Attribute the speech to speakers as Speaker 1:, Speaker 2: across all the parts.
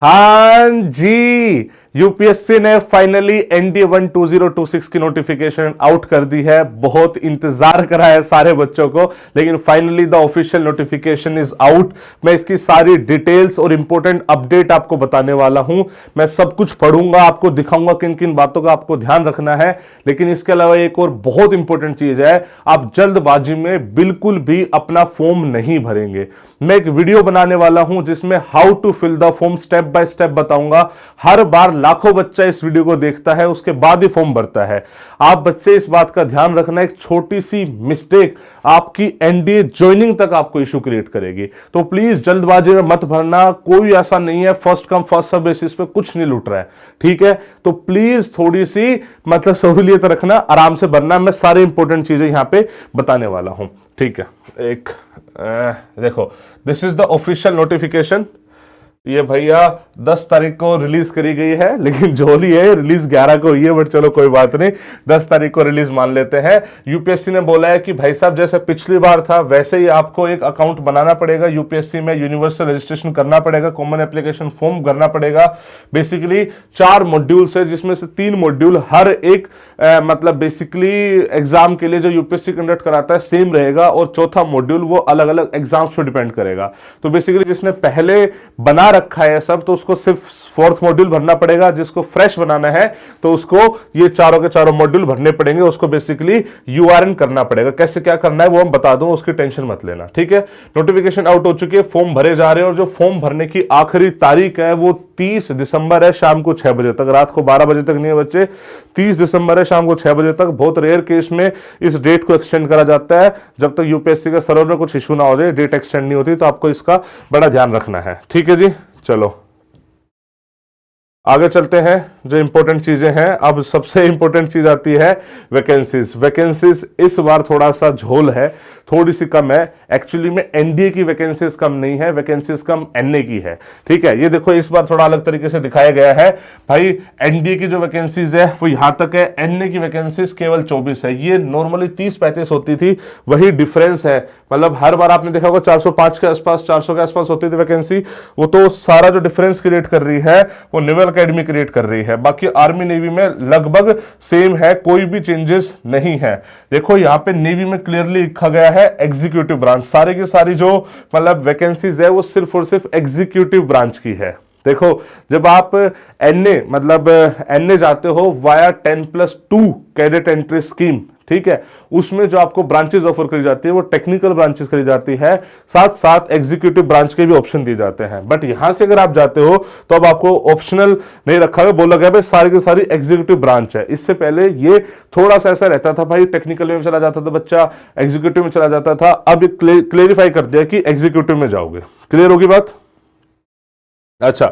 Speaker 1: हाँ जी, यूपीएससी ने finally NDA 12026 की नोटिफिकेशन आउट कर दी है। बहुत इंतजार करा है सारे बच्चों को, लेकिन finally the official notification is out. मैं इसकी सारी डिटेल्स और इंपॉर्टेंट अपडेट आपको बताने वाला हूं। मैं सब कुछ पढ़ूंगा, आपको दिखाऊंगा किन किन बातों का आपको ध्यान रखना है। लेकिन इसके अलावा एक और बहुत इंपॉर्टेंट चीज है, आप जल्दबाजी में बिल्कुल भी अपना फॉर्म नहीं भरेंगे। मैं एक वीडियो बनाने वाला हूं जिसमें how to fill the form step by step बताऊंगा। हर बार लाखों बच्चा इस वीडियो को देखता है, उसके बाद ही फॉर्म भरता है। आप बच्चे इस बात का ध्यान रखना, एक छोटी सी मिस्टेक आपकी एनडीए ज्वाइनिंग तक आपको इशू क्रिएट करेगी। तो प्लीज जल्दबाजी में मत भरना, कोई ऐसा नहीं है first come first serve basis पे कुछ नहीं लूट रहा है, ठीक है। तो प्लीज थोड़ी सी मतलब सहूलियत रखना, आराम से भरना। मैं सारी इंपॉर्टेंट चीजें यहां पे बताने वाला हूं, ठीक है। एक देखो, this is the official notification. ये भैया 10 तारीख को रिलीज करी गई है, लेकिन झोली है रिलीज 11 को हुई है, बट चलो कोई बात नहीं, 10 तारीख को रिलीज मान लेते हैं। यूपीएससी ने बोला है कि भाई साहब जैसे पिछली बार था वैसे ही आपको एक अकाउंट बनाना पड़ेगा यूपीएससी में, यूनिवर्सल रजिस्ट्रेशन करना पड़ेगा, कॉमन एप्लीकेशन फॉर्म भरना पड़ेगा। बेसिकली 4 मॉड्यूल्स है, जिसमें से 3 मॉड्यूल हर एक मतलब बेसिकली एग्जाम के लिए जो यूपीएससी कंडक्ट कराता है सेम रहेगा, और चौथा मॉड्यूल वो अलग अलग एग्जाम्स पे डिपेंड करेगा। तो बेसिकली जिसने पहले बना रखा है सब, तो उसको सिर्फ 4th मॉड्यूल भरना पड़ेगा। जिसको फ्रेश बनाना है तो उसको ये चारों के चारों मॉड्यूल भरने पड़ेंगे, उसको बेसिकली यूआरएन करना पड़ेगा। कैसे क्या करना है वो हम बता दूं, उसकी टेंशन मत लेना, ठीक है। नोटिफिकेशन आउट हो चुकी है, फॉर्म भरे जा रहे हैं, और जो फॉर्म भरने की आखिरी तारीख है वो 30 दिसंबर है, शाम को 6 बजे तक। रात को 12 बजे तक नहीं है बच्चे, 30 दिसंबर है शाम को 6 बजे तक। बहुत रेयर केस में इस डेट को एक्सटेंड करा जाता है, जब तक यूपीएससी का सर्वर में कुछ इशू ना हो जाए, डेट एक्सटेंड नहीं होती। तो आपको इसका बड़ा ध्यान रखना है, ठीक है जी। चलो आगे चलते हैं, जो इंपॉर्टेंट चीजें हैं। अब सबसे इंपॉर्टेंट चीज आती है वैकेंसीज। वैकेंसीज इस बार थोड़ा सा झोल है, थोड़ी सी कम है। एक्चुअली में एनडीए की वैकेंसीज कम नहीं है, वैकेंसीज कम एनए की है, ठीक है। ये देखो इस बार थोड़ा अलग तरीके से दिखाया गया है भाई। एनडीए की जो वैकेंसीज है वो यहां तक है, एनए की वैकेंसीज केवल 24 है। ये नॉर्मली 30-35 होती थी, वही डिफरेंस है। मतलब हर बार आपने देखा होगा 405 के आसपास, 400 के आसपास होती थी वैकेंसी। वो तो सारा जो डिफरेंस क्रिएट कर रही है वो नेवल एकेडमी क्रिएट कर रही है। बाकी आर्मी नेवी में लगभग सेम है, कोई भी चेंजेस नहीं है। देखो यहाँ पे नेवी में क्लियरली लिखा गया है एग्जीक्यूटिव ब्रांच। सारी की सारी जो मतलब वैकेंसीज है वो सिर्फ और सिर्फ एग्जीक्यूटिव ब्रांच की है। देखो जब आप एनए मतलब एनए जाते हो वाया 10+2 कैडेट एंट्री स्कीम, ठीक है, उसमें जो आपको ब्रांचेस ऑफर करी जाती है वो टेक्निकल ब्रांचेस करी जाती है, साथ साथ एग्जीक्यूटिव ब्रांच के भी ऑप्शन दिए जाते हैं। बट यहां से अगर आप जाते हो तो अब आपको ऑप्शनल नहीं रखा गया, बोला गया भाई सारी की सारी एग्जीक्यूटिव ब्रांच है। इससे पहले ये थोड़ा सा ऐसा रहता था भाई, टेक्निकल में चला जाता था बच्चा, एग्जीक्यूटिव में चला जाता था। अब क्लेरिफाई कर दिया कि एग्जीक्यूटिव में जाओगे। क्लियर होगी बात? अच्छा,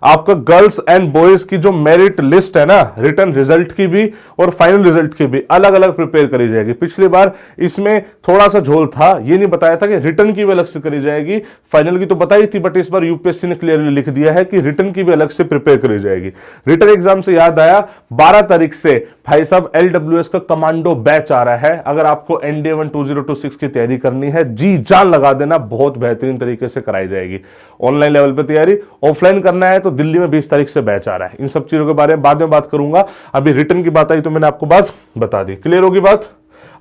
Speaker 1: आपका गर्ल्स एंड बॉयज की जो मेरिट लिस्ट है ना, रिटर्न रिजल्ट की भी और फाइनल रिजल्ट की भी अलग अलग प्रिपेयर करी जाएगी। पिछली बार इसमें थोड़ा सा झोल था, ये नहीं बताया था कि रिटर्न की भी अलग से करी जाएगी, फाइनल की तो बताई थी, बट इस बार यूपीएससी ने क्लियरली लिख दिया है कि रिटर्न की भी अलग से प्रिपेयर करी जाएगी। रिटर्न एग्जाम से याद आया, 12 तारीख से भाई साहब एलडब्ल्यूएस का कमांडो बैच आ रहा है। अगर आपको एनडीए 12026 की तैयारी करनी है, जी जान लगा देना, बहुत बेहतरीन तरीके से कराई जाएगी। ऑनलाइन लेवल पे तैयारी, ऑफलाइन करना है तो दिल्ली में 20 तारीख से बैच आ रहा है। इन सब चीजों के बारे में बाद में बात करूंगा, अभी रिटर्न की बात आई तो मैंने आपको बात बता दी। क्लियर होगी बात?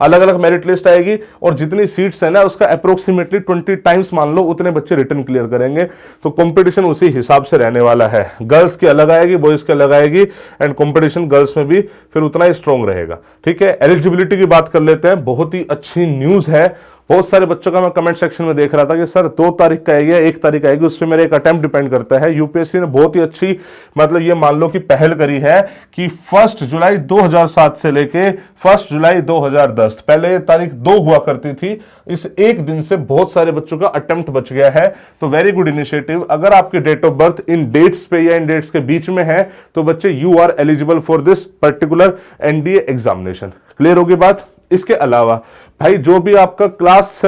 Speaker 1: अलग अलग मेरिट लिस्ट आएगी, और जितनी सीट्स है ना उसका अप्रोक्सीमेटली 20 टाइम्स मान लो, उतने बच्चे रिटर्न क्लियर करेंगे। तो कंपटीशन उसी हिसाब से रहने वाला है। गर्ल्स की अलग आएगी, बॉयज की अलग आएगी, एंड कंपटीशन गर्ल्स में भी फिर उतना ही स्ट्रॉन्ग रहेगा, ठीक है। एलिजिबिलिटी की बात कर लेते हैं, बहुत ही अच्छी न्यूज है। बहुत सारे बच्चों का मैं कमेंट सेक्शन में देख रहा था कि सर 2 तारीख का आएगी या 1 तारीख आएगी, उस पर मेरा एक अटेम्प्ट डिपेंड करता है। यूपीएससी ने बहुत ही अच्छी मतलब ये मान लो कि पहल करी है कि 1 जुलाई 2007 से लेके 1 जुलाई 2010, पहले तारीख 2 हुआ करती थी, इस एक दिन से बहुत सारे बच्चों का अटेम्प्ट बच गया है। तो वेरी गुड इनिशिएटिव। अगर आपके डेट ऑफ बर्थ इन डेट्स पे या इन डेट्स के बीच में है तो बच्चे you are eligible for this particular NDA examination. Clear होगी बात? इसके अलावा भाई जो भी आपका क्लास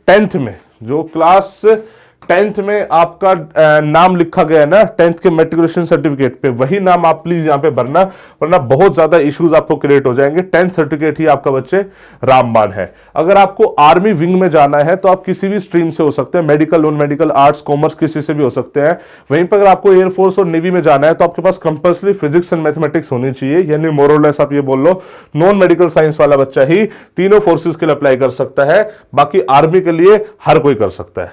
Speaker 1: 10th में, जो क्लास 10th में आपका नाम लिखा गया है ना 10th के मेट्रिकुलेशन सर्टिफिकेट पे, वही नाम आप प्लीज यहां पे भरना, वरना बहुत ज्यादा इश्यूज आपको क्रिएट हो जाएंगे। 10th सर्टिफिकेट ही आपका बच्चे रामबाण है। अगर आपको आर्मी विंग में जाना है तो आप किसी भी स्ट्रीम से हो सकते हैं, medical, non medical, arts, commerce, किसी से भी हो सकते हैं। वहीं पर अगर आपको एयरफोर्स और नेवी में जाना है तो आपके पास कंपल्सरी फिजिक्स एंड मैथमेटिक्स होनी चाहिए, यानी मोरलेस आप ये बोल लो नॉन मेडिकल साइंस वाला बच्चा ही तीनों फोर्सेस के लिए अप्लाई कर सकता है, बाकी आर्मी के लिए हर कोई कर सकता है।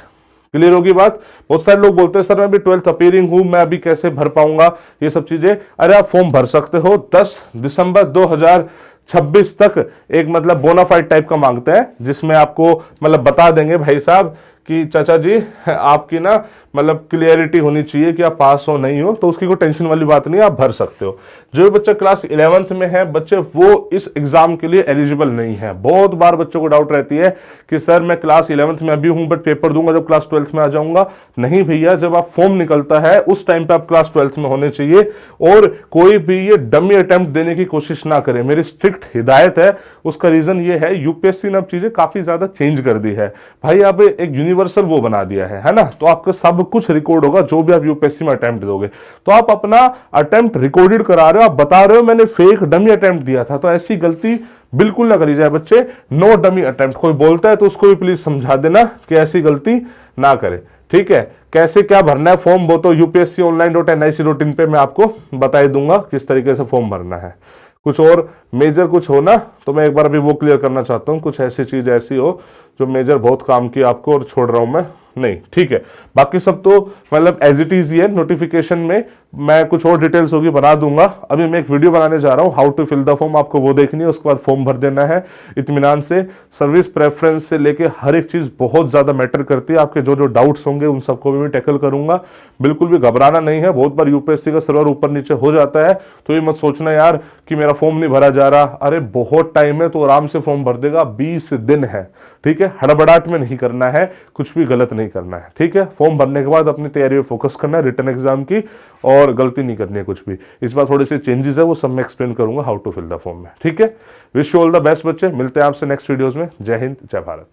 Speaker 1: क्लियर होगी बात? बहुत सारे लोग बोलते हैं सर मैं अभी 12th अपीयरिंग हूं, मैं अभी कैसे भर पाऊंगा ये सब चीजें। अरे आप फॉर्म भर सकते हो। 10 दिसंबर 2026 तक एक मतलब बोनाफाइड टाइप का मांगते हैं, जिसमें आपको मतलब बता देंगे भाई साहब कि चाचा जी आपकी ना मतलब क्लियरिटी होनी चाहिए कि आप पास हो नहीं हो, तो उसकी कोई टेंशन वाली बात नहीं, आप भर सकते हो। जो बच्चा क्लास 11th में है बच्चे, वो इस एग्जाम के लिए एलिजिबल नहीं है। बहुत बार बच्चों को डाउट रहती है कि सर मैं क्लास 11th में अभी हूं बट पेपर दूंगा जब क्लास 12th में आ जाऊंगा। नहीं भैया, जब आप फॉर्म निकलता है उस टाइम पे आप क्लास 12th में होने चाहिए, और कोई भी ये डमी अटेम्प्ट देने की कोशिश ना करे, मेरी स्ट्रिक्ट हिदायत है। उसका रीजन ये है यूपीएससी ने अब चीजें काफी ज्यादा चेंज कर दी है भाई, अब एक यूनिवर्सल वो बना दिया है ना, तो आपका सब कुछ रिकॉर्ड होगा जो भी आप यूपीएससी में अटेम्प्ट दोगे। तो आप अपना अटेम्प्ट रिकॉर्डेड करा रहे हो, आप बता रहे हो मैंने फेक डमी अटेम्प्ट दिया था, तो ऐसी गलती बिल्कुल ना करी जाए बच्चे। नो डमी अटेम्प्ट, कोई बोलता है तो उसको भी प्लीज समझा देना कि ऐसी गलती ना करे, ठीक है। कैसे क्या भरना है फॉर्म, वो तो upsconline.nic.in पे मैं आपको बता ही दूंगा किस तरीके से फॉर्म भरना है। कुछ और मेजर कुछ हो ना तो मैं एक बार अभी वो क्लियर करना चाहता हूं, कुछ ऐसी चीज ऐसी हो जो मेजर बहुत काम की आपको और छोड़ रहा हूं मैं, नहीं ठीक है। बाकी सब तो मतलब एज इट इज ही है। नोटिफिकेशन में मैं कुछ और डिटेल्स होगी बना दूंगा। अभी मैं एक वीडियो बनाने जा रहा हूं how to fill the form, आपको वो देखनी है, उसके बाद फॉर्म भर देना है इत्मीनान से। सर्विस प्रेफरेंस से लेके हर एक चीज बहुत ज्यादा मैटर करती है। आपके जो जो डाउट्स होंगे उन सबको भी मैं टैकल करूंगा, बिल्कुल भी घबराना नहीं है। बहुत बार यूपीएससी का सर्वर ऊपर नीचे हो जाता है, तो ये मत सोचना यार कि मेरा फॉर्म नहीं भरा जा रहा। अरे बहुत टाइम है, तो आराम से फॉर्म भर देगा, 20 दिन है, ठीक है। हड़बड़ाहट में नहीं करना है, कुछ भी गलत नहीं करना है, ठीक है। फॉर्म भरने के बाद अपनी तैयारी में फोकस करना है रिटन एग्जाम की, और गलती नहीं करनी है कुछ भी। इस बार थोड़ी सी चेंजेस है, वो सब मैं एक्सप्लेन करूंगा how to fill the form में, ठीक है। Wish you all the best बच्चे, मिलते हैं आपसे नेक्स्ट वीडियोस में। जय हिंद, जय भारत।